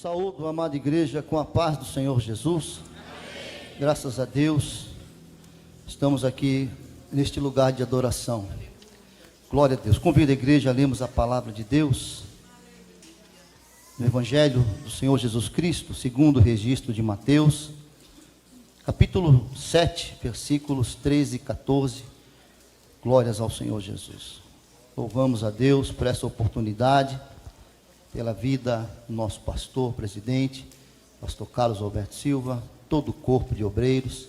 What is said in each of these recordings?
Saúdo, amada igreja, com a paz do Senhor Jesus. Amém. Graças a Deus, estamos aqui neste lugar de adoração. Glória a Deus. Convido a igreja a lermos a palavra de Deus no Evangelho do Senhor Jesus Cristo, segundo o registro de Mateus, capítulo 7, versículos 13 e 14. Glórias ao Senhor Jesus. Louvamos a Deus por essa oportunidade, pela vida do nosso pastor, presidente, pastor Carlos Alberto Silva, todo o corpo de obreiros,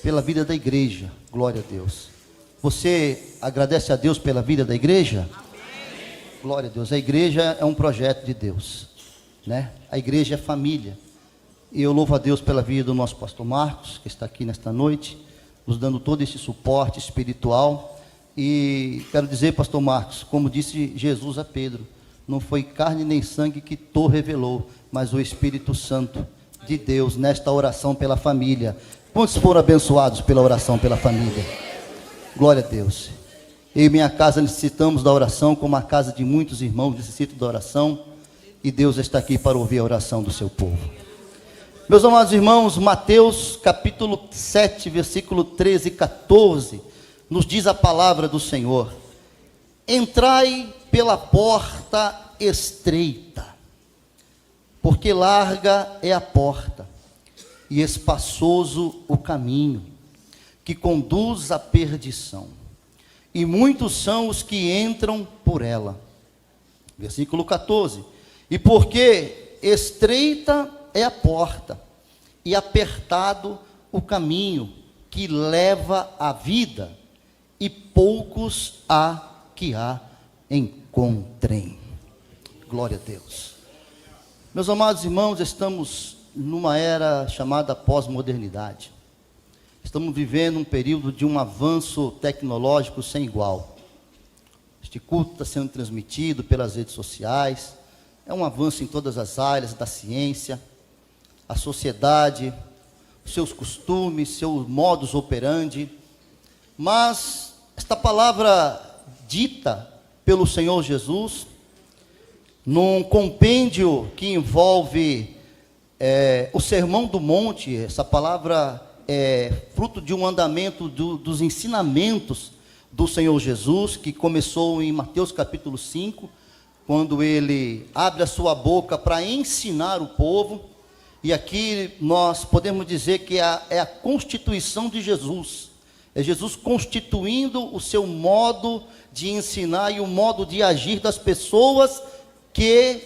pela vida da igreja. Glória a Deus. Você agradece a Deus pela vida da igreja? Amém. Glória a Deus. A igreja é um projeto de Deus, né? A igreja é família. E eu louvo a Deus pela vida do nosso pastor Marcos, que está aqui nesta noite, nos dando todo esse suporte espiritual. E quero dizer, pastor Marcos, como disse Jesus a Pedro, não foi carne nem sangue que tu revelou, mas o Espírito Santo de Deus nesta oração pela família. Quantos foram abençoados pela oração pela família? Glória a Deus. Eu e minha casa necessitamos da oração, como a casa de muitos irmãos necessitam da oração, e Deus está aqui para ouvir a oração do seu povo. Meus amados irmãos, Mateus capítulo 7, versículo 13 e 14, nos diz a palavra do Senhor: entrai pela porta estreita, porque larga é a porta e espaçoso o caminho que conduz à perdição, e muitos são os que entram por ela. Versículo 14: e porque estreita é a porta e apertado o caminho que leva à vida, e poucos há que a encontrem. Glória a Deus. Meus amados irmãos, estamos numa era chamada pós-modernidade. Estamos vivendo um período de um avanço tecnológico sem igual. Este culto está sendo transmitido pelas redes sociais. É um avanço em todas as áreas da ciência, a sociedade, os seus costumes, seus modus operandi. Mas esta palavra dita pelo Senhor Jesus, num compêndio que envolve o Sermão do Monte. Essa palavra é fruto de um andamento dos ensinamentos do Senhor Jesus, que começou em Mateus capítulo 5, quando ele abre a sua boca para ensinar o povo. E aqui nós podemos dizer que é a constituição de Jesus. É Jesus constituindo o seu modo de ensinar e o modo de agir das pessoas que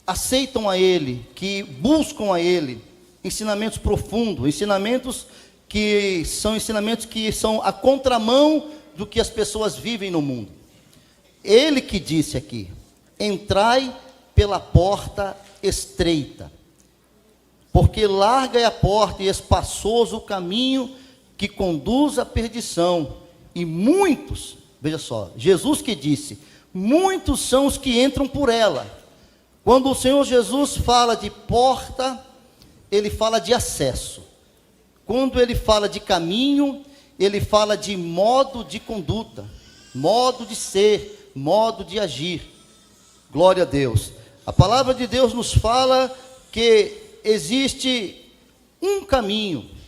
aceitam a Ele, que buscam a Ele. Ensinamentos profundos, ensinamentos que são a contramão do que as pessoas vivem no mundo. Ele que disse aqui: entrai pela porta estreita, porque larga é a porta e espaçoso o caminho que conduz à perdição, e muitos, veja só, Jesus que disse, muitos são os que entram por ela. Quando o Senhor Jesus fala de porta, ele fala de acesso. Quando ele fala de caminho, ele fala de modo de conduta, modo de ser, modo de agir. Glória a Deus. A palavra de Deus nos fala que existe um caminho,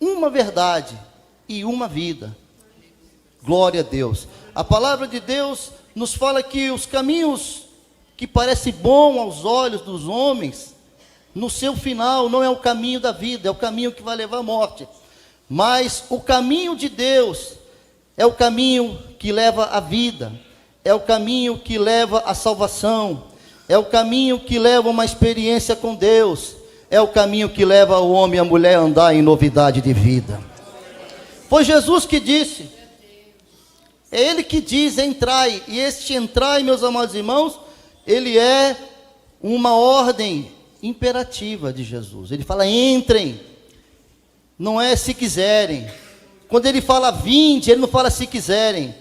uma verdade e uma vida. Glória a Deus. A palavra de Deus nos fala que os caminhos que parecem bons aos olhos dos homens, no seu final não é o caminho da vida, é o caminho que vai levar à morte. Mas o caminho de Deus é o caminho que leva à vida, é o caminho que leva à salvação, é o caminho que leva a uma experiência com Deus, é o caminho que leva o homem e a mulher a andar em novidade de vida. Foi Jesus que disse, é Ele que diz: entrai. E este entrai, meus amados irmãos, ele é uma ordem imperativa de Jesus. Ele fala: entrem, não é se quiserem. Quando ele fala vinde, ele não fala se quiserem.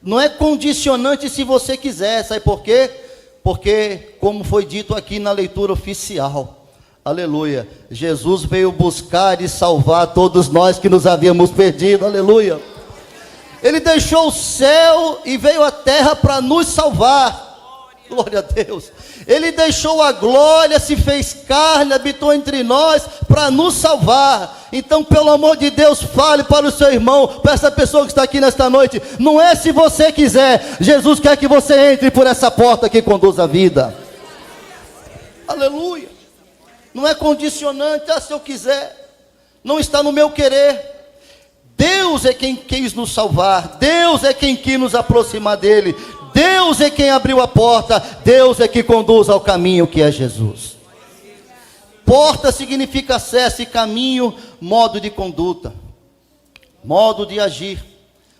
Não é condicionante se você quiser. Sabe por quê? Porque, como foi dito aqui na leitura oficial, aleluia, Jesus veio buscar e salvar todos nós que nos havíamos perdido, aleluia. Ele deixou o céu e veio à terra para nos salvar. Glória a Deus. Ele deixou a glória, se fez carne, habitou entre nós para nos salvar. Então, pelo amor de Deus, fale para o seu irmão, para essa pessoa que está aqui nesta noite. Não é se você quiser, Jesus quer que você entre por essa porta que conduz a vida. Aleluia. Não é condicionante, se eu quiser. Não está no meu querer. Deus é quem quis nos salvar. Deus é quem quis nos aproximar dele. Deus é quem abriu a porta. Deus é que conduz ao caminho que é Jesus. Porta significa acesso, e caminho, modo de conduta, modo de agir.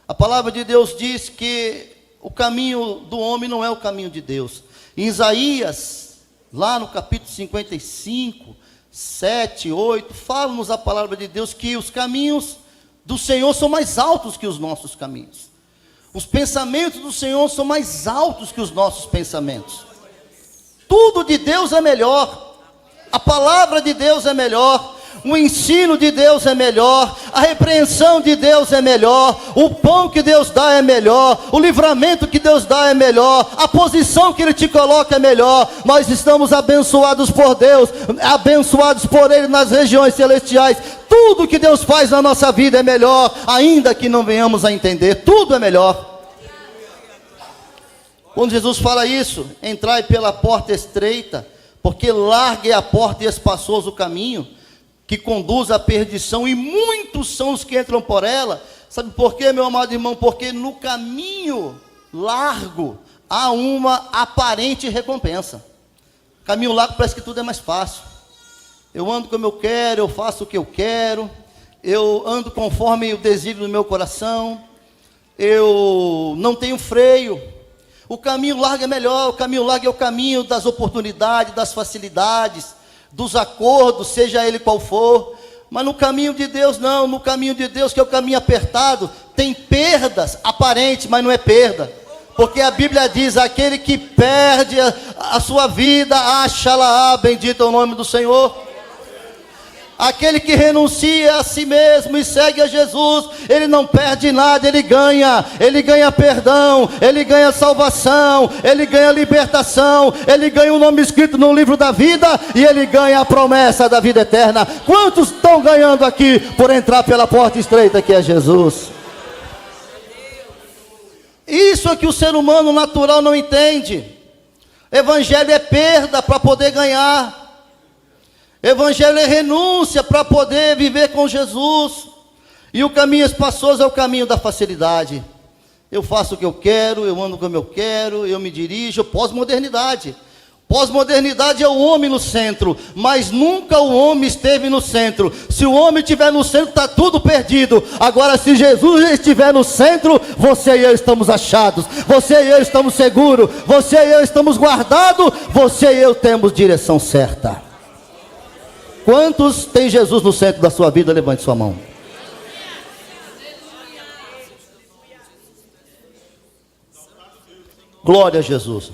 A palavra de Deus diz que o caminho do homem não é o caminho de Deus. Em Isaías, lá no capítulo 55, 7, 8, fala-nos a palavra de Deus que os caminhos do Senhor são mais altos que os nossos caminhos. Os pensamentos do Senhor são mais altos que os nossos pensamentos. Tudo de Deus é melhor. A palavra de Deus é melhor. O ensino de Deus é melhor. A repreensão de Deus é melhor. O pão que Deus dá é melhor. O livramento que Deus dá é melhor. A posição que Ele te coloca é melhor. Nós estamos abençoados por Deus, abençoados por Ele nas regiões celestiais. Tudo que Deus faz na nossa vida é melhor, ainda que não venhamos a entender. Tudo é melhor. Quando Jesus fala isso, entrai pela porta estreita, porque larga é a porta e espaçoso o caminho que conduz à perdição, e muitos são os que entram por ela. Sabe por quê, meu amado irmão? Porque no caminho largo há uma aparente recompensa. Caminho largo parece que tudo é mais fácil. Eu ando como eu quero, eu faço o que eu quero, eu ando conforme o desejo do meu coração, eu não tenho freio. O caminho largo é melhor. O caminho largo é o caminho das oportunidades, das facilidades, dos acordos, seja ele qual for. Mas no caminho de Deus não. No caminho de Deus, que é o caminho apertado, tem perdas aparentes, mas não é perda. Porque a Bíblia diz: aquele que perde a sua vida, acha-la, bendito é o nome do Senhor. Aquele que renuncia a si mesmo e segue a Jesus, ele não perde nada, ele ganha perdão, ele ganha salvação, ele ganha libertação, ele ganha o nome escrito no livro da vida, e ele ganha a promessa da vida eterna. Quantos estão ganhando aqui por entrar pela porta estreita que é Jesus? Isso é que o ser humano natural não entende. Evangelho é perda para poder ganhar. Evangelho é renúncia para poder viver com Jesus. E o caminho espaçoso é o caminho da facilidade. Eu faço o que eu quero, eu ando como eu quero, eu me dirijo. Pós-modernidade. Pós-modernidade é o homem no centro, mas nunca o homem esteve no centro. Se o homem estiver no centro, está tudo perdido. Agora, se Jesus estiver no centro, você e eu estamos achados, você e eu estamos seguros, você e eu estamos guardados, você e eu temos direção certa. Quantos tem Jesus no centro da sua vida? Levante sua mão. Glória a Jesus.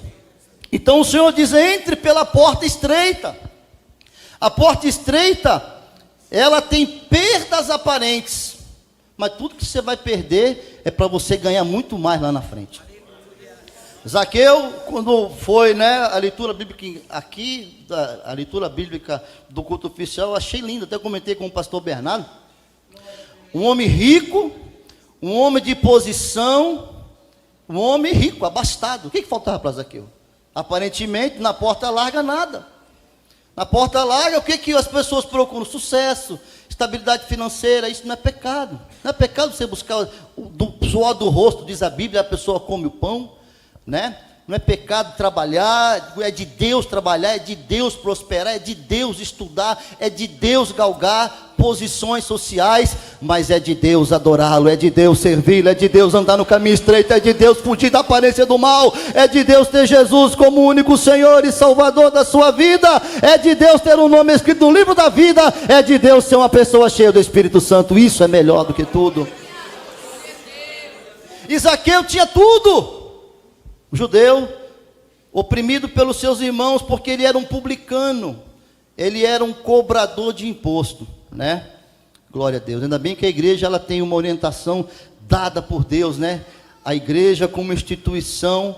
Então o Senhor diz: entre pela porta estreita. A porta estreita, ela tem perdas aparentes, mas tudo que você vai perder é para você ganhar muito mais lá na frente. Zaqueu, quando foi, a leitura bíblica aqui, a leitura bíblica do culto oficial, eu achei lindo, até comentei com o pastor Bernardo. Um homem rico, um homem de posição, um homem rico, abastado. O que faltava para Zaqueu? Aparentemente, na porta larga, nada. Na porta larga, o que as pessoas procuram? Sucesso, estabilidade financeira. Isso não é pecado. Não é pecado você buscar do suor do rosto, diz a Bíblia, a pessoa come o pão. Não é pecado trabalhar, é de Deus trabalhar, é de Deus prosperar, é de Deus estudar, é de Deus galgar posições sociais, mas é de Deus adorá-lo, é de Deus servi-lo, é de Deus andar no caminho estreito, é de Deus fugir da aparência do mal, é de Deus ter Jesus como único Senhor e Salvador da sua vida, é de Deus ter um nome escrito no livro da vida, é de Deus ser uma pessoa cheia do Espírito Santo. Isso é melhor do que tudo. Zaqueu tinha tudo. O judeu, oprimido pelos seus irmãos, porque ele era um publicano, ele era um cobrador de imposto, Glória a Deus. Ainda bem que a igreja ela tem uma orientação dada por Deus, A igreja como instituição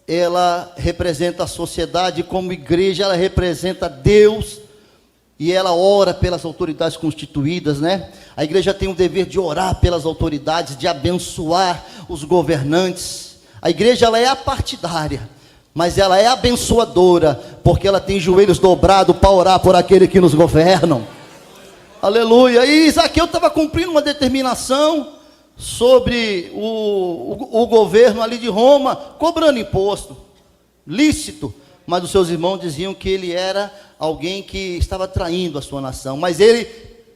ela representa a sociedade, como igreja ela representa Deus, e ela ora pelas autoridades constituídas, né? A igreja tem o dever de orar pelas autoridades, de abençoar os governantes. A igreja ela é apartidária, mas ela é abençoadora, porque ela tem joelhos dobrados para orar por aquele que nos governam. Aleluia. E Zaqueu estava cumprindo uma determinação sobre o governo ali de Roma, cobrando imposto, lícito, mas os seus irmãos diziam que ele era alguém que estava traindo a sua nação, mas ele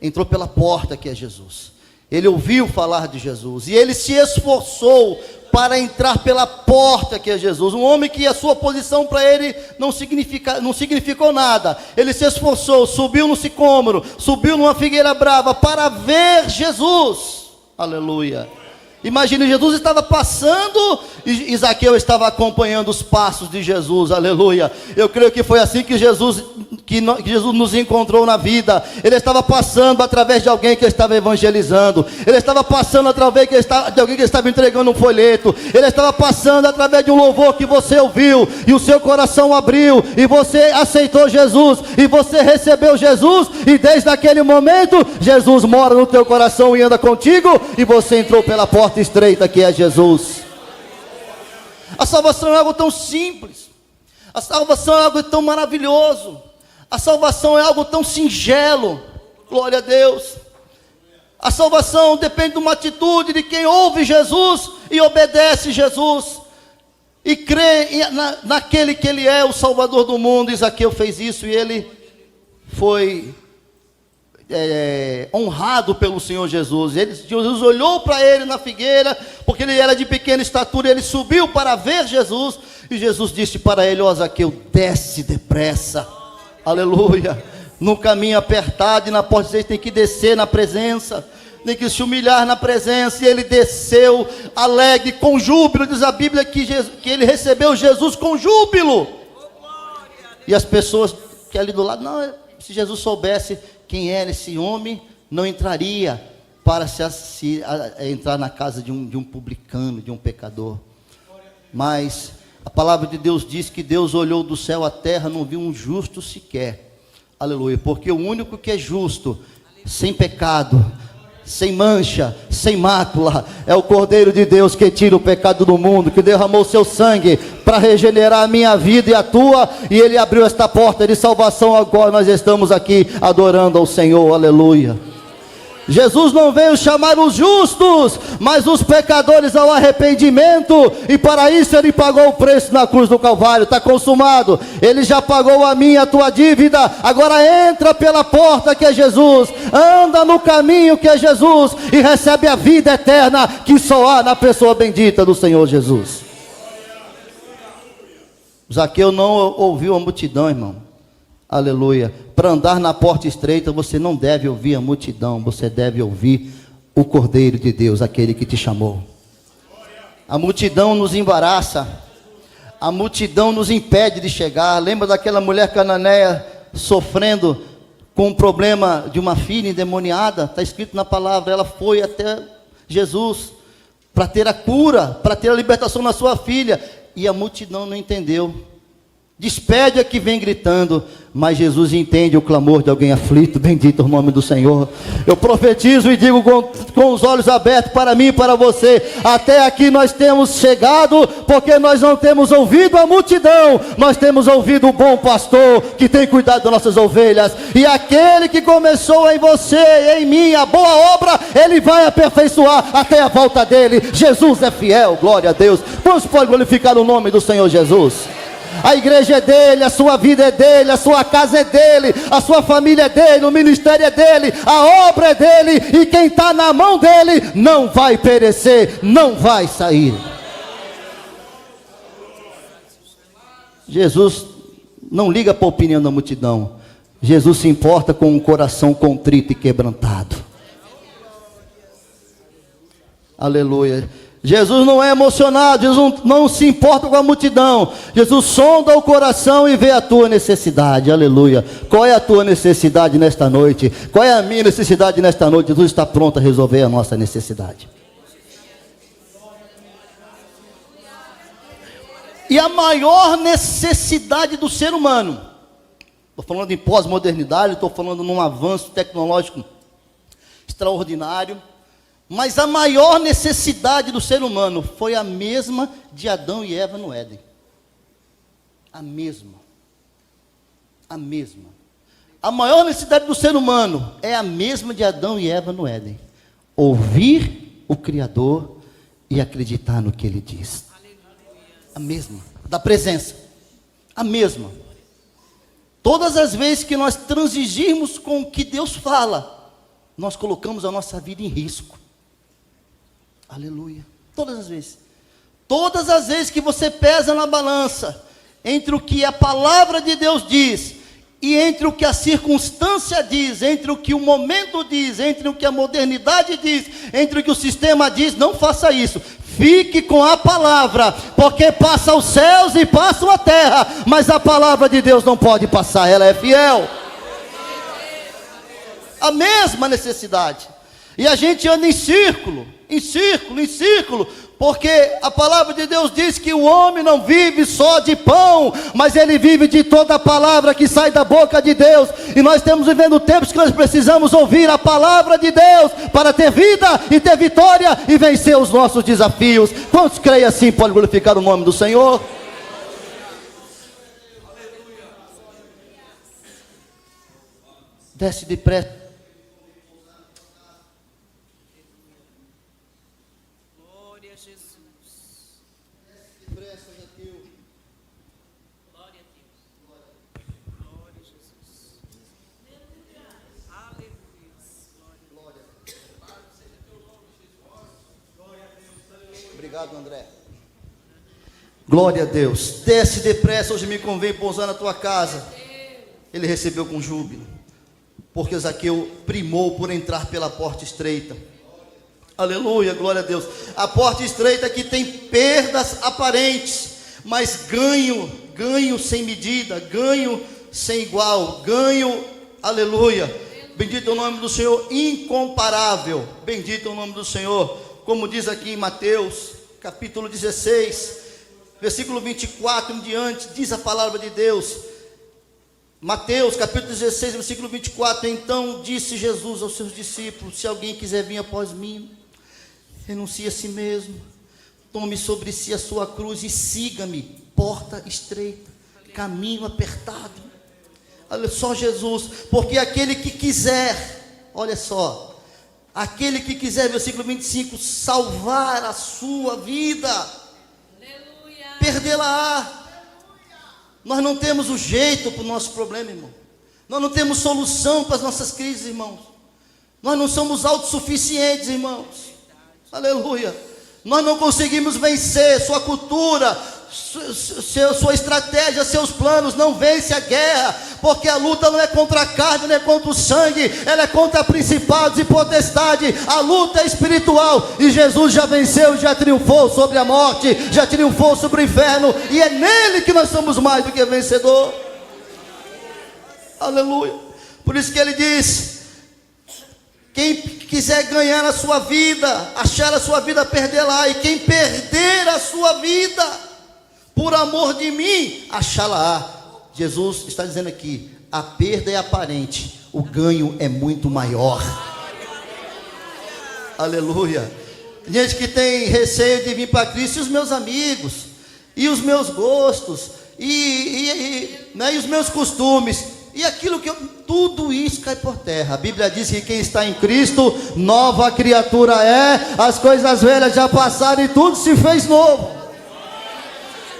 entrou pela porta que é Jesus, ele ouviu falar de Jesus, e ele se esforçou para entrar pela porta que é Jesus, um homem que a sua posição para ele não significou nada, ele se esforçou, subiu no sicômoro, subiu numa figueira brava, para ver Jesus, aleluia. Imagine, Jesus estava passando e Zaqueu estava acompanhando os passos de Jesus, aleluia. Eu creio que foi assim que Jesus nos encontrou na vida. Ele estava passando através de alguém que estava evangelizando, ele estava passando através de alguém que estava entregando um folheto, ele estava passando através de um louvor que você ouviu, e o seu coração abriu, e você aceitou Jesus, e você recebeu Jesus, e desde aquele momento, Jesus mora no teu coração e anda contigo, e você entrou pela porta estreita que é Jesus. A salvação é algo tão simples, a salvação é algo tão maravilhoso, a salvação é algo tão singelo, glória a Deus. A salvação depende de uma atitude de quem ouve Jesus e obedece Jesus, e crê naquele que Ele é o Salvador do mundo. E Zaqueu fez isso, e ele foi honrado pelo Senhor Jesus. Jesus olhou para ele na figueira, porque ele era de pequena estatura, ele subiu para ver Jesus, e Jesus disse para ele: ó Zaqueu, desce depressa, aleluia, no caminho apertado e na porta você tem que descer na presença, tem que se humilhar na presença. E ele desceu alegre, com júbilo, diz a Bíblia que ele recebeu Jesus com júbilo, e as pessoas que ali do lado, não, se Jesus soubesse quem era esse homem, não entraria para entrar na casa de um publicano, de um pecador. Mas a palavra de Deus diz que Deus olhou do céu à terra, não viu um justo sequer, aleluia, porque o único que é justo, sem pecado, sem mancha, sem mácula, é o Cordeiro de Deus, que tira o pecado do mundo, que derramou seu sangue para regenerar a minha vida e a tua, e Ele abriu esta porta de salvação. Agora nós estamos aqui adorando ao Senhor, aleluia. Jesus não veio chamar os justos, mas os pecadores ao arrependimento, e para isso Ele pagou o preço na cruz do Calvário. Está consumado, Ele já pagou a minha, a tua dívida. Agora entra pela porta que é Jesus, anda no caminho que é Jesus, e recebe a vida eterna que só há na pessoa bendita do Senhor Jesus. Zaqueu não ouviu a multidão, irmão, aleluia. Para andar na porta estreita, você não deve ouvir a multidão, você deve ouvir o Cordeiro de Deus, aquele que te chamou. A multidão nos embaraça, a multidão nos impede de chegar. Lembra daquela mulher cananeia sofrendo com um problema de uma filha endemoniada? Está escrito na palavra, ela foi até Jesus para ter a cura, para ter a libertação na sua filha, e a multidão não entendeu. Despede a que vem gritando, mas Jesus entende o clamor de alguém aflito. Bendito o nome do Senhor. Eu profetizo e digo com os olhos abertos para mim e para você: até aqui nós temos chegado, porque nós não temos ouvido a multidão, nós temos ouvido o bom pastor, que tem cuidado das nossas ovelhas. E aquele que começou em você e em mim a boa obra, Ele vai aperfeiçoar até a volta dEle. Jesus é fiel, glória a Deus. Quantos podem glorificar o nome do Senhor Jesus? A igreja é dele, a sua vida é dele, a sua casa é dele, a sua família é dele, o ministério é dele, a obra é dele, e quem está na mão dele não vai perecer, não vai sair. Jesus não liga para a opinião da multidão, Jesus se importa com um coração contrito e quebrantado. Aleluia. Jesus não é emocionado, Jesus não se importa com a multidão. Jesus sonda o coração e vê a tua necessidade, aleluia. Qual é a tua necessidade nesta noite? Qual é a minha necessidade nesta noite? Jesus está pronto a resolver a nossa necessidade. E a maior necessidade do ser humano, estou falando em pós-modernidade, estou falando num avanço tecnológico extraordinário, mas a maior necessidade do ser humano foi a mesma de Adão e Eva no Éden. A mesma. A mesma. A maior necessidade do ser humano é a mesma de Adão e Eva no Éden. Ouvir o Criador e acreditar no que Ele diz. A mesma. Da presença. A mesma. Todas as vezes que nós transigirmos com o que Deus fala, nós colocamos a nossa vida em risco. Aleluia. Todas as vezes. Todas as vezes que você pesa na balança entre o que a palavra de Deus diz e entre o que a circunstância diz, entre o que o momento diz, entre o que a modernidade diz, entre o que o sistema diz, não faça isso. Fique com a palavra, porque passa os céus e passa a terra, mas a palavra de Deus não pode passar, ela é fiel. A mesma necessidade. E a gente anda em círculo, porque a palavra de Deus diz que o homem não vive só de pão, mas ele vive de toda a palavra que sai da boca de Deus. E nós estamos vivendo tempos que nós precisamos ouvir a palavra de Deus para ter vida e ter vitória e vencer os nossos desafios. Quantos creem assim podem glorificar o nome do Senhor? Desce depressa. Obrigado, André. Glória a Deus. Desce depressa, hoje me convém pousar na tua casa. Ele recebeu com júbilo, porque Zaqueu primou por entrar pela porta estreita. Aleluia, glória a Deus. A porta estreita que tem perdas aparentes, mas ganho sem medida, ganho sem igual, ganho, aleluia. Bendito é o nome do Senhor, incomparável. Bendito é o nome do Senhor. Como diz aqui em Mateus, capítulo 16, versículo 24 em diante, diz a palavra de Deus. Mateus, capítulo 16, versículo 24. Então disse Jesus aos seus discípulos: se alguém quiser vir após mim, renuncie a si mesmo, tome sobre si a sua cruz e siga-me. Porta estreita, caminho apertado. Olha só Jesus, porque aquele que quiser, olha só, aquele que quiser, versículo 25, salvar a sua vida, perdê-la-á. Nós não temos o jeito para o nosso problema, irmão. Nós não temos solução para as nossas crises, irmãos. Nós não somos autossuficientes, irmãos. Aleluia. Nós não conseguimos vencer sua cultura, sua estratégia, seus planos. Não vence a guerra, porque a luta não é contra a carne, não é contra o sangue, ela é contra principados e potestade. A luta é espiritual, e Jesus já venceu, já triunfou sobre a morte, já triunfou sobre o inferno, e é nele que nós somos mais do que vencedor. Aleluia. Por isso que ele diz: quem quiser ganhar a sua vida, achar a sua vida, perdê-la, e quem perder a sua vida por amor de mim, achá-la-á. Jesus está dizendo aqui: a perda é aparente, o ganho é muito maior. Aleluia. Gente que tem receio de vir para Cristo, e os meus amigos, e os meus gostos, e os meus costumes, e aquilo que tudo isso cai por terra. A Bíblia diz que quem está em Cristo, nova criatura é, as coisas velhas já passaram e tudo se fez novo.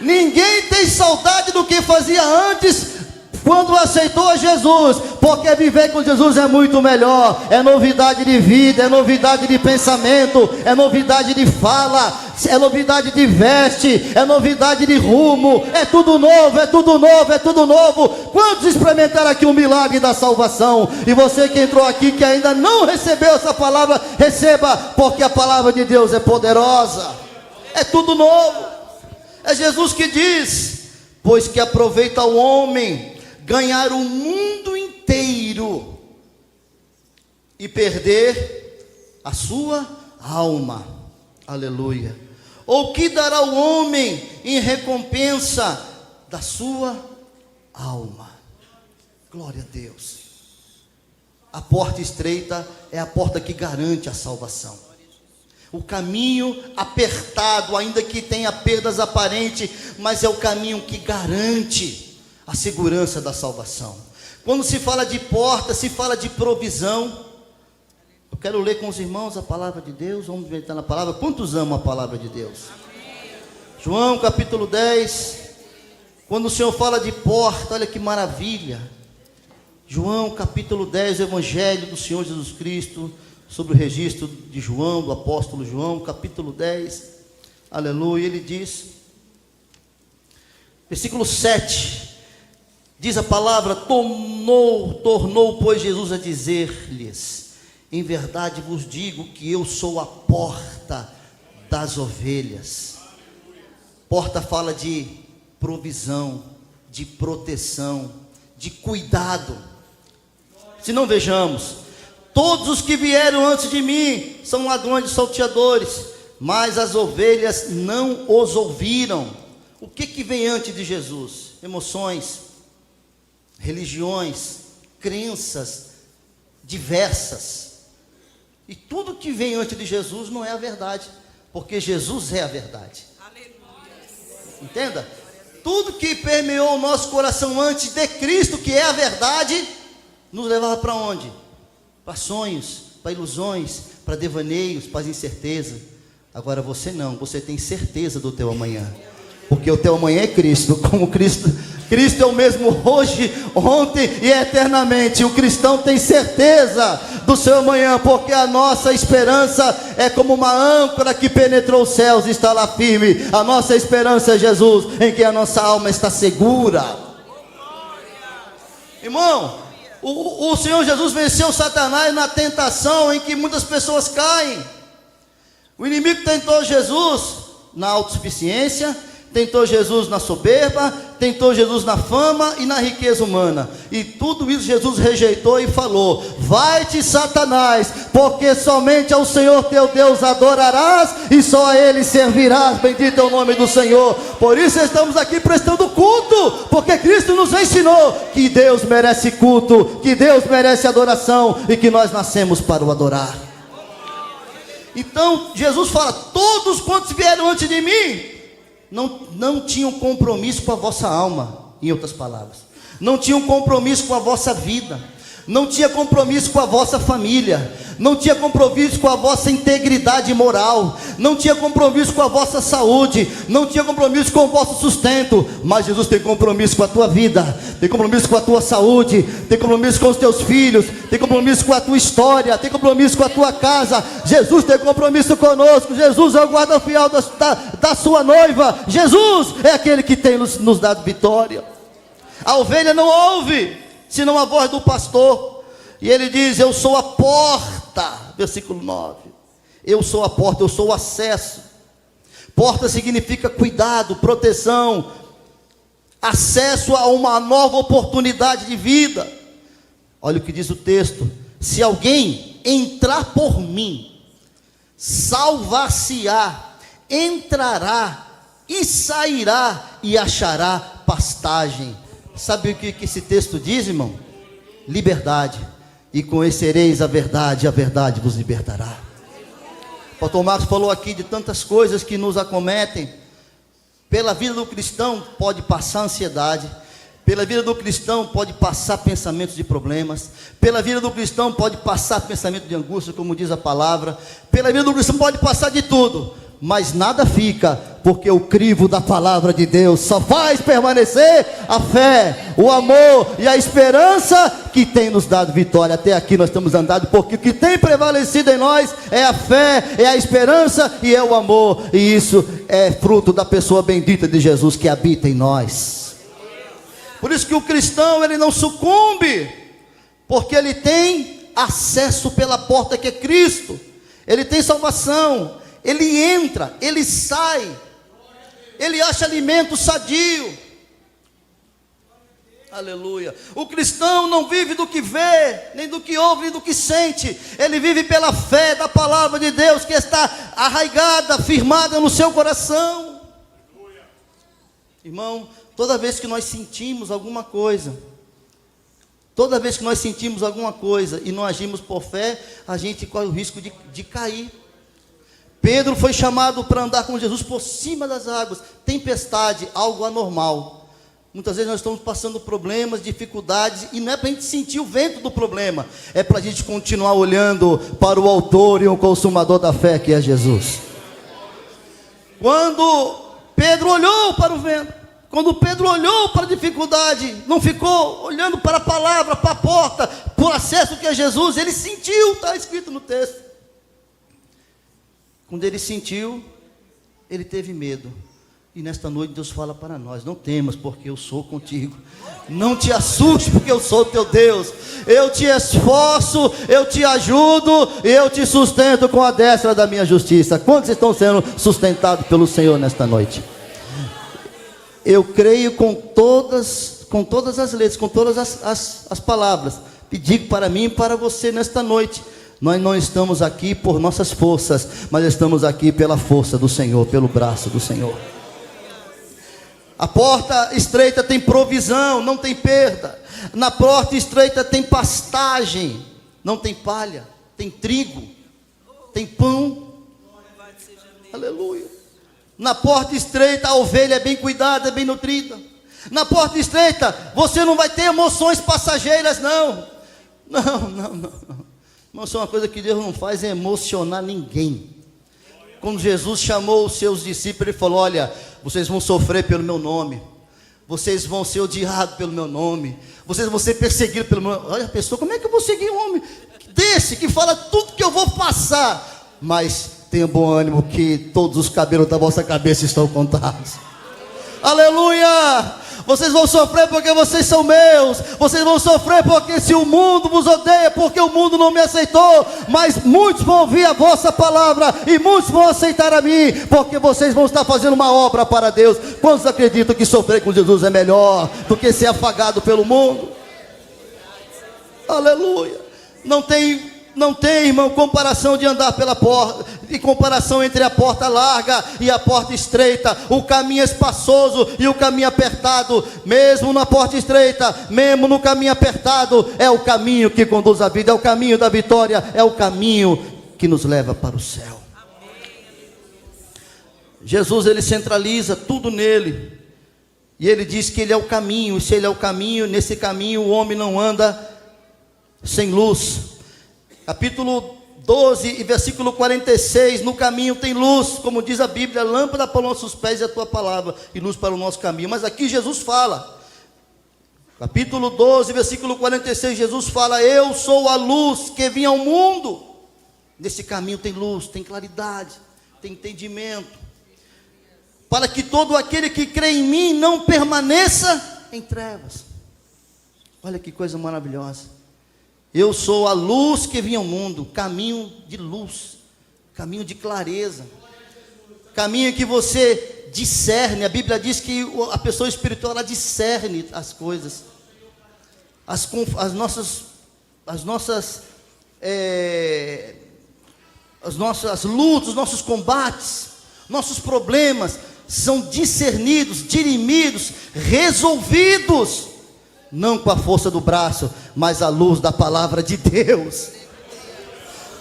Ninguém tem saudade do que fazia antes, quando aceitou a Jesus, porque viver com Jesus é muito melhor. É novidade de vida, é novidade de pensamento, é novidade de fala, é novidade de veste, é novidade de rumo. É tudo novo, é tudo novo, é tudo novo. Quantos experimentaram aqui o milagre da salvação? E você que entrou aqui, que ainda não recebeu essa palavra, receba, porque a palavra de Deus é poderosa. É tudo novo. É Jesus que diz: pois que aproveita o homem ganhar o mundo inteiro e perder a sua alma. Aleluia. Ou que dará o homem em recompensa da sua alma? Glória a Deus. A porta estreita é a porta que garante a salvação. O caminho apertado, ainda que tenha perdas aparentes, mas é o caminho que garante a segurança da salvação. Quando se fala de porta, se fala de provisão. Eu quero ler com os irmãos a palavra de Deus. Vamos meditar na palavra. Quantos amam a palavra de Deus? Amém. João capítulo 10. Quando o Senhor fala de porta, olha que maravilha. João capítulo 10, o Evangelho do Senhor Jesus Cristo, sobre o registro de João, do apóstolo João, capítulo 10, aleluia. Ele diz, versículo 7, diz a palavra: tornou, pois, Jesus a dizer-lhes: em verdade vos digo que eu sou a porta das ovelhas. Porta fala de provisão, de proteção, de cuidado. Se não, vejamos, todos os que vieram antes de mim são ladrões e salteadores, mas as ovelhas não os ouviram. O que vem antes de Jesus? Emoções, religiões, crenças diversas. E tudo que vem antes de Jesus não é a verdade, porque Jesus é a verdade. Aleluia. Entenda? Tudo que permeou o nosso coração antes de Cristo, que é a verdade, nos levava para onde? Para sonhos, para ilusões, para devaneios, para incerteza. Agora você não, você tem certeza do teu amanhã, porque o teu amanhã é Cristo. Como Cristo é o mesmo hoje, ontem e eternamente. O cristão tem certeza do seu amanhã, porque a nossa esperança é como uma âncora que penetrou os céus e está lá firme. A nossa esperança é Jesus, em que a nossa alma está segura. Irmão, o Senhor Jesus venceu Satanás na tentação em que muitas pessoas caem. O inimigo tentou Jesus na autossuficiência, tentou Jesus na soberba, tentou Jesus na fama e na riqueza humana. E tudo isso Jesus rejeitou e falou: vai-te, Satanás, porque somente ao Senhor teu Deus adorarás e só a Ele servirás. Bendito é o nome do Senhor. Por isso estamos aqui prestando culto, porque Cristo nos ensinou que Deus merece culto, que Deus merece adoração e que nós nascemos para o adorar. Então Jesus fala: todos quantos vieram antes de mim não tinham compromisso com a vossa alma. Em outras palavras, não tinham compromisso com a vossa vida, não tinha compromisso com a vossa família, não tinha compromisso com a vossa integridade moral, não tinha compromisso com a vossa saúde, não tinha compromisso com o vosso sustento. Mas Jesus tem compromisso com a tua vida, tem compromisso com a tua saúde, tem compromisso com os teus filhos, tem compromisso com a tua história, tem compromisso com a tua casa. Jesus tem compromisso conosco. Jesus é o guarda fiel da sua noiva. Jesus é aquele que tem nos dado vitória. A ovelha não ouve senão a voz do pastor, e ele diz: eu sou a porta, versículo 9, eu sou a porta, eu sou o acesso. Porta significa cuidado, proteção, acesso a uma nova oportunidade de vida. Olha o que diz o texto: se alguém entrar por mim, salvar-se-á, entrará e sairá e achará pastagem. Sabe o que esse texto diz, irmão? Liberdade. E conhecereis a verdade vos libertará. O pastor Marcos falou aqui de tantas coisas que nos acometem. Pela vida do cristão pode passar ansiedade, pela vida do cristão pode passar pensamentos de problemas, pela vida do cristão pode passar pensamento de angústia, como diz a palavra. Pela vida do cristão pode passar de tudo, mas nada fica, porque o crivo da palavra de Deus só faz permanecer a fé, o amor e a esperança que tem nos dado vitória. Até aqui nós estamos andando, porque o que tem prevalecido em nós é a fé, é a esperança e é o amor. E isso é fruto da pessoa bendita de Jesus que habita em nós. Por isso que o cristão, ele não sucumbe, porque ele tem acesso pela porta que é Cristo. Ele tem salvação. Ele entra, ele sai, ele acha alimento sadio. Aleluia. O cristão não vive do que vê, nem do que ouve, nem do que sente. Ele vive pela fé da palavra de Deus, que está arraigada, firmada no seu coração. Irmão, toda vez que nós sentimos alguma coisa, e não agimos por fé, a gente corre o risco de cair. Pedro foi chamado para andar com Jesus por cima das águas. Tempestade, algo anormal. Muitas vezes nós estamos passando problemas, dificuldades, e não é para a gente sentir o vento do problema, é para a gente continuar olhando para o autor e o consumador da fé, que é Jesus. Quando Pedro olhou para o vento, quando Pedro olhou para a dificuldade, não ficou olhando para a palavra, para a porta, para o acesso que é Jesus, ele sentiu, está escrito no texto. Quando ele sentiu, ele teve medo. E nesta noite Deus fala para nós: não temas, porque eu sou contigo. Não te assuste, porque eu sou teu Deus. Eu te esforço, eu te ajudo, e eu te sustento com a destra da minha justiça. Quantos estão sendo sustentados pelo Senhor nesta noite? Eu creio com todas as letras, com todas as palavras. E digo para mim e para você nesta noite: nós não estamos aqui por nossas forças, mas estamos aqui pela força do Senhor, pelo braço do Senhor. A porta estreita tem provisão, não tem perda. Na porta estreita tem pastagem, não tem palha. Tem trigo, tem pão. Aleluia. Na porta estreita a ovelha é bem cuidada, é bem nutrida. Na porta estreita você não vai ter emoções passageiras, não. Não. Irmão, isso é uma coisa que Deus não faz, é emocionar ninguém. Quando Jesus chamou os seus discípulos, ele falou: olha, vocês vão sofrer pelo meu nome, vocês vão ser odiados pelo meu nome, vocês vão ser perseguidos pelo meu nome. Olha a pessoa, como é que eu vou seguir um homem desse, que fala tudo que eu vou passar? Mas tenha bom ânimo, que todos os cabelos da vossa cabeça estão contados. Aleluia! Vocês vão sofrer porque vocês são meus. Vocês vão sofrer porque se o mundo vos odeia, porque o mundo não me aceitou. Mas muitos vão ouvir a vossa palavra e muitos vão aceitar a mim, porque vocês vão estar fazendo uma obra para Deus. Quantos acreditam que sofrer com Jesus é melhor do que ser afagado pelo mundo? Aleluia! Não tem, irmão, comparação de andar pela porta, de comparação entre a porta larga e a porta estreita, o caminho espaçoso e o caminho apertado. Mesmo na porta estreita, mesmo no caminho apertado, é o caminho que conduz à vida, é o caminho da vitória, é o caminho que nos leva para o céu. Jesus, ele centraliza tudo nele, e ele diz que ele é o caminho. E se ele é o caminho, nesse caminho o homem não anda sem luz. Capítulo 12 e versículo 46, no caminho tem luz, como diz a Bíblia: lâmpada para os nossos pés e a tua palavra, e luz para o nosso caminho. Mas aqui Jesus fala, capítulo 12, versículo 46, Jesus fala: eu sou a luz que vim ao mundo. Nesse caminho tem luz, tem claridade, tem entendimento, para que todo aquele que crê em mim não permaneça em trevas. Olha que coisa maravilhosa. Eu sou a luz que vim ao mundo, caminho de luz, caminho de clareza, caminho que você discerne. A Bíblia diz que a pessoa espiritual, ela discerne as coisas, as nossas lutas, os nossos combates, nossos problemas são discernidos, dirimidos, resolvidos, não com a força do braço, mas a luz da palavra de Deus.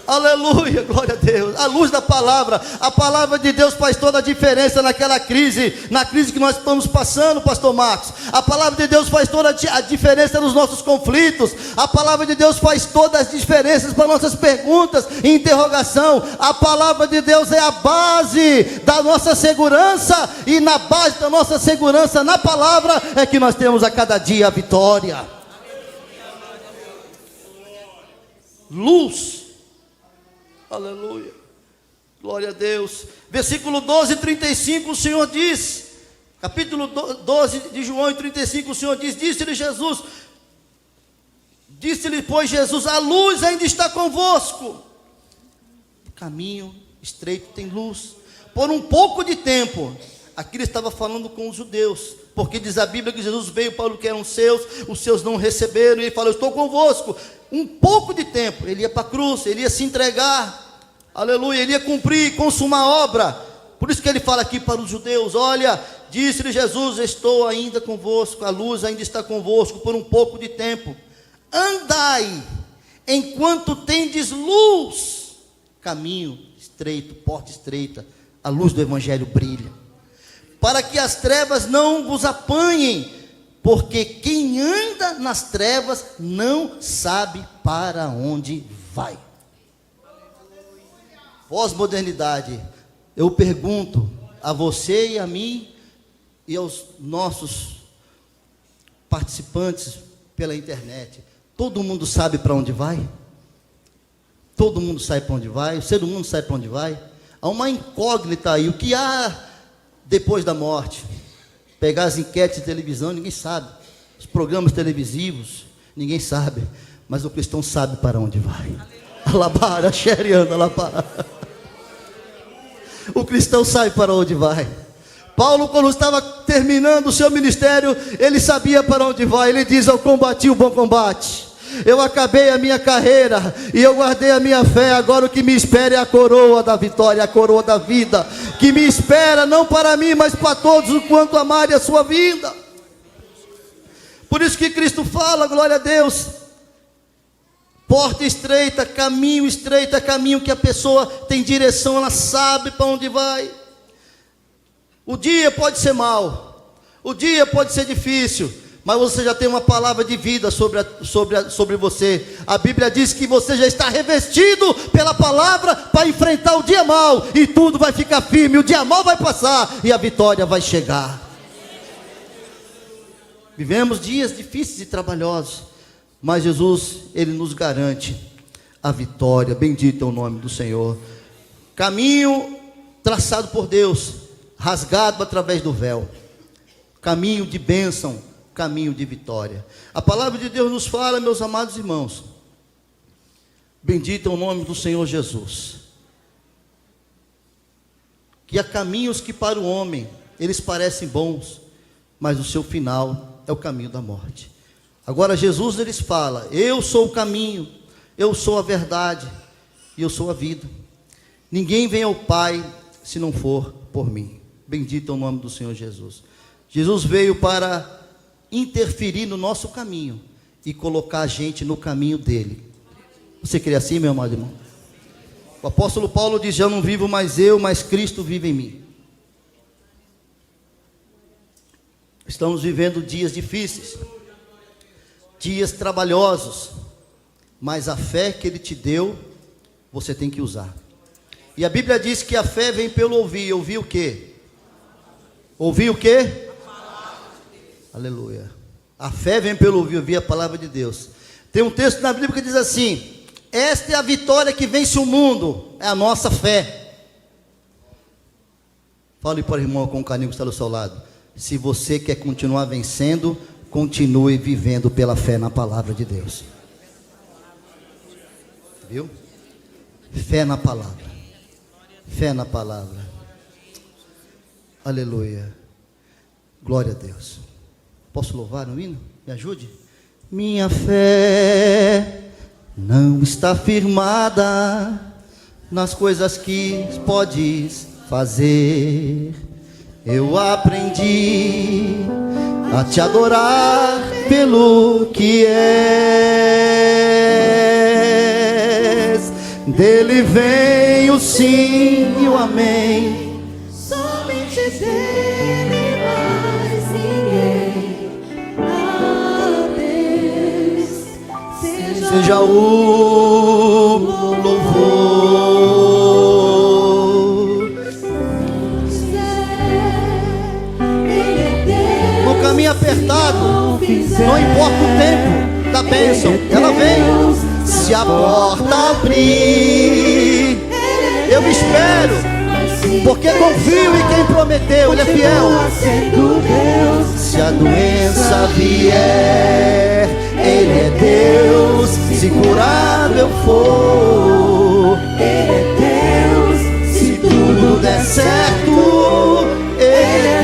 Aleluia, glória a Deus. A luz da palavra, a palavra de Deus faz toda a diferença naquela crise, na crise que nós estamos passando, pastor Marcos. A palavra de Deus faz toda a diferença nos nossos conflitos. A palavra de Deus faz todas as diferenças para nossas perguntas e interrogação. A palavra de Deus é a base da nossa segurança, e na base da nossa segurança na palavra é que nós temos a cada dia a vitória. Luz. Aleluia, glória a Deus. Versículo 12, 35, o Senhor diz, capítulo 12 de João, 35, o Senhor diz: disse-lhe Jesus, disse-lhe pois Jesus: a luz ainda está convosco. O caminho estreito tem luz. Por um pouco de tempo Aqui ele estava falando com os judeus, porque diz a Bíblia que Jesus veio para o que eram seus, os seus não receberam, e ele falou: estou convosco um pouco de tempo. Ele ia para a cruz, ele ia se entregar, aleluia, ele ia cumprir, consumar a obra. Por isso que ele fala aqui para os judeus: olha, disse-lhe Jesus: estou ainda convosco, a luz ainda está convosco por um pouco de tempo, andai enquanto tendes luz, caminho estreito, porta estreita, a luz do evangelho brilha, para que as trevas não vos apanhem, porque quem anda nas trevas não sabe para onde vai. Pós-modernidade, eu pergunto a você e a mim e aos nossos participantes pela internet: todo mundo sabe para onde vai? Todo mundo sabe para onde vai? O ser humano sabe para onde vai? Há uma incógnita aí. O que há depois da morte? Pegar as enquetes de televisão, ninguém sabe. Os programas televisivos, ninguém sabe. Mas o cristão sabe para onde vai. Alabara, xeriana, alabara. O cristão sabe para onde vai. Paulo, quando estava terminando o seu ministério, ele sabia para onde vai. Ele diz: eu combati o bom combate, eu acabei a minha carreira e eu guardei a minha fé. Agora o que me espera é a coroa da vitória, a coroa da vida, que me espera não para mim, mas para todos o quanto amarem a sua vinda. Por isso que Cristo fala, glória a Deus, porta estreita, caminho que a pessoa tem direção, ela sabe para onde vai. O dia pode ser mau, o dia pode ser difícil, mas você já tem uma palavra de vida sobre você. A Bíblia diz que você já está revestido pela palavra para enfrentar o dia mau, e tudo vai ficar firme, o dia mau vai passar e a vitória vai chegar. Vivemos dias difíceis e trabalhosos, mas Jesus, Ele nos garante a vitória. Bendito é o nome do Senhor. Caminho traçado por Deus, rasgado através do véu, caminho de bênção, caminho de vitória. A palavra de Deus nos fala, meus amados irmãos, bendito é o nome do Senhor Jesus, que há caminhos que para o homem eles parecem bons, mas o seu final é o caminho da morte. Agora Jesus, eles fala: eu sou o caminho, eu sou a verdade e eu sou a vida. Ninguém vem ao Pai se não for por mim. Bendito é o nome do Senhor Jesus. Jesus veio para interferir no nosso caminho e colocar a gente no caminho dele. Você crê assim, meu amado irmão? O apóstolo Paulo diz: já não vivo mais eu, mas Cristo vive em mim. Estamos vivendo dias difíceis, dias trabalhosos, mas a fé que Ele te deu, você tem que usar. E a Bíblia diz que a fé vem pelo ouvir. Ouvir o quê? Ouvir o quê? Aleluia. A fé vem pelo ouvir a palavra de Deus. Tem um texto na Bíblia que diz assim: esta é a vitória que vence o mundo, é a nossa fé. Fale para o irmão com carinho que está do seu lado: se você quer continuar vencendo, continue vivendo pela fé na palavra de Deus. Viu? Fé na palavra. Fé na palavra. Aleluia. Glória a Deus. Posso louvar no hino? Me ajude? Minha fé não está firmada nas coisas que podes fazer. Eu aprendi a te adorar pelo que és. Dele vem o sim e o amém. Somente dele, mais ninguém. A Deus seja o louvor. Ele é Deus. No caminho apertado, não importa o tempo da bênção, ela vem. Se a porta abrir, eu me espero, porque confio em quem prometeu, Ele é fiel. Se a doença vier, Ele é Deus. Se curar eu for, Ele é Deus. Se tudo der certo, Ele é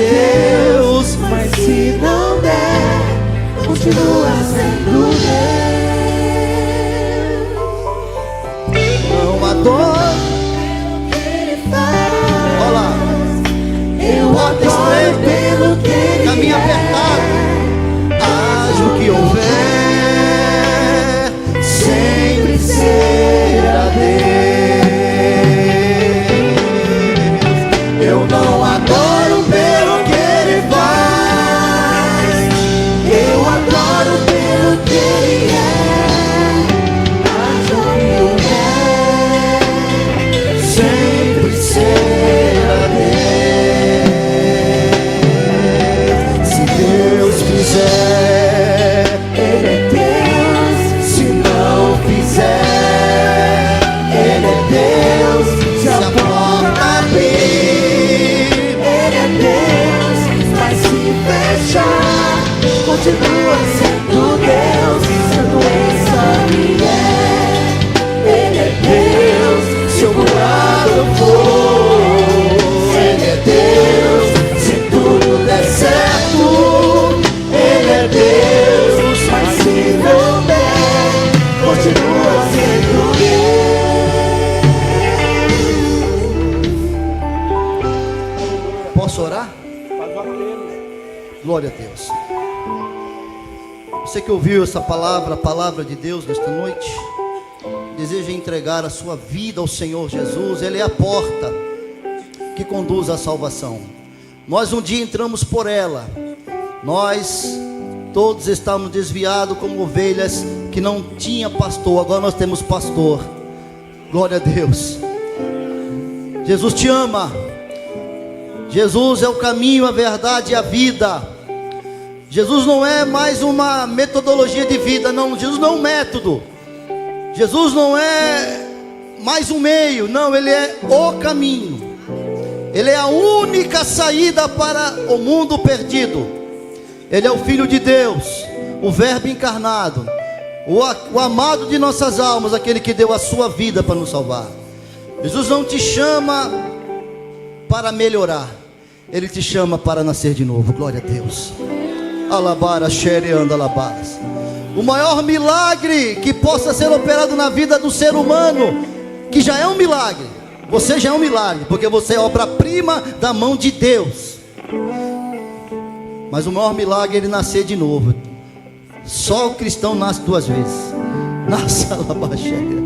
Glória a Deus. Você que ouviu essa palavra, a palavra de Deus nesta noite, deseja entregar a sua vida ao Senhor Jesus. Ele é a porta que conduz à salvação. Nós um dia entramos por ela. Nós todos estávamos desviados como ovelhas que não tinha pastor. Agora nós temos pastor. Glória a Deus. Jesus te ama. Jesus é o caminho, a verdade e a vida. Jesus não é mais uma metodologia de vida, não. Jesus não é um método. Jesus não é mais um meio, não. Ele é o caminho. Ele é a única saída para o mundo perdido. Ele é o Filho de Deus, o Verbo encarnado, o amado de nossas almas, aquele que deu a sua vida para nos salvar. Jesus não te chama para melhorar, Ele te chama para nascer de novo. Glória a Deus. Alabara, xereanda, alabás. O maior milagre que possa ser operado na vida do ser humano, que já é um milagre. Você já é um milagre, porque você é obra-prima da mão de Deus. Mas o maior milagre é ele nascer de novo. Só o cristão nasce duas vezes. Nasce, alabaxeira.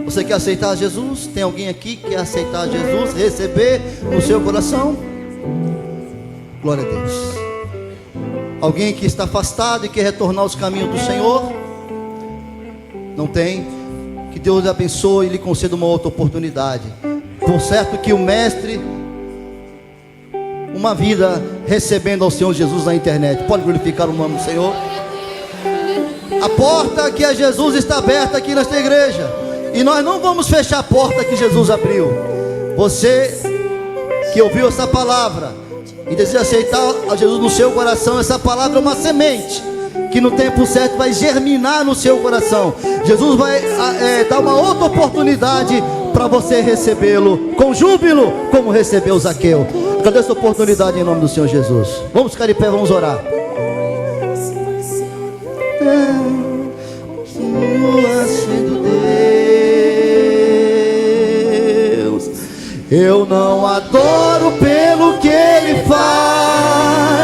Você quer aceitar Jesus? Tem alguém aqui que quer aceitar Jesus, receber no seu coração? Glória a Deus. Alguém que está afastado e quer retornar aos caminhos do Senhor? Não tem? Que Deus lhe abençoe e lhe conceda uma outra oportunidade. Por certo que o mestre, uma vida recebendo ao Senhor Jesus na internet. Pode glorificar o nome do Senhor. A porta que é Jesus está aberta aqui nesta igreja, e nós não vamos fechar a porta que Jesus abriu. Você que ouviu essa palavra e deseja aceitar a Jesus no seu coração, essa palavra é uma semente que no tempo certo vai germinar no seu coração. Jesus vai dar uma outra oportunidade para você recebê-lo com júbilo, como recebeu Zaqueu. Cadê essa oportunidade em nome do Senhor Jesus? Vamos ficar de pé, vamos orar. Continua sendo Deus. Eu não adoro pelo que Ele faz,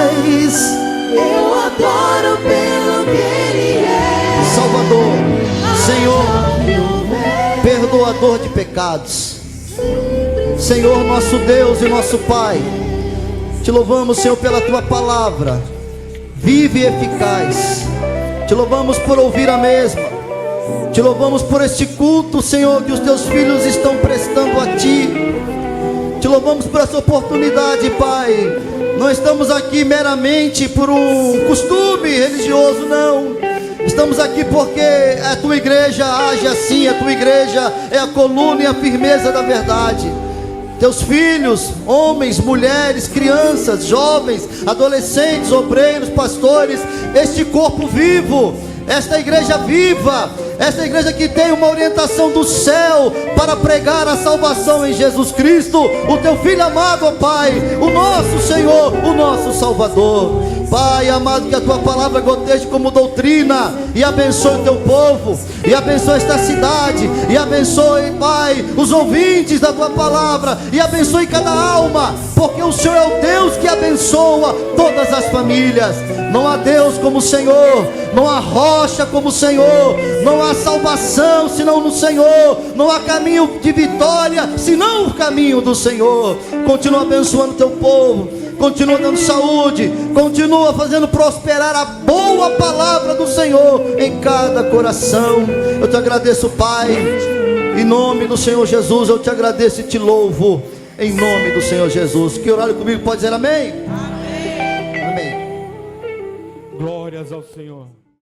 Eu adoro pelo que Ele é. Salvador, Senhor, perdoador de pecados. Senhor, nosso Deus e nosso Pai, te louvamos, Senhor, pela Tua palavra viva e eficaz. Te louvamos por ouvir a mesma. Te louvamos por este culto, Senhor, que os Teus filhos estão prestando a Ti. Te louvamos por essa oportunidade, Pai. Não estamos aqui meramente por um costume religioso, não. Estamos aqui porque a Tua igreja age assim. A Tua igreja é a coluna e a firmeza da verdade. Teus filhos, homens, mulheres, crianças, jovens, adolescentes, obreiros, pastores, este corpo vivo, esta igreja viva, esta igreja que tem uma orientação do céu para pregar a salvação em Jesus Cristo, o Teu Filho amado, ó Pai, o nosso Senhor, o nosso Salvador. Pai amado, que a Tua palavra goteje como doutrina e abençoe o Teu povo, e abençoe esta cidade, e abençoe, Pai, os ouvintes da Tua palavra, e abençoe cada alma, porque o Senhor é o Deus que abençoa todas as famílias. Não há Deus como o Senhor, não há rocha como o Senhor, não há salvação senão no Senhor, não há caminho de vitória senão o caminho do Senhor. Continua abençoando o Teu povo, continua dando saúde, continua fazendo prosperar a boa palavra do Senhor em cada coração. Eu te agradeço, Pai, em nome do Senhor Jesus. Eu te agradeço e te louvo em nome do Senhor Jesus. Que oraram comigo pode dizer amém? Amém. Glórias ao Senhor.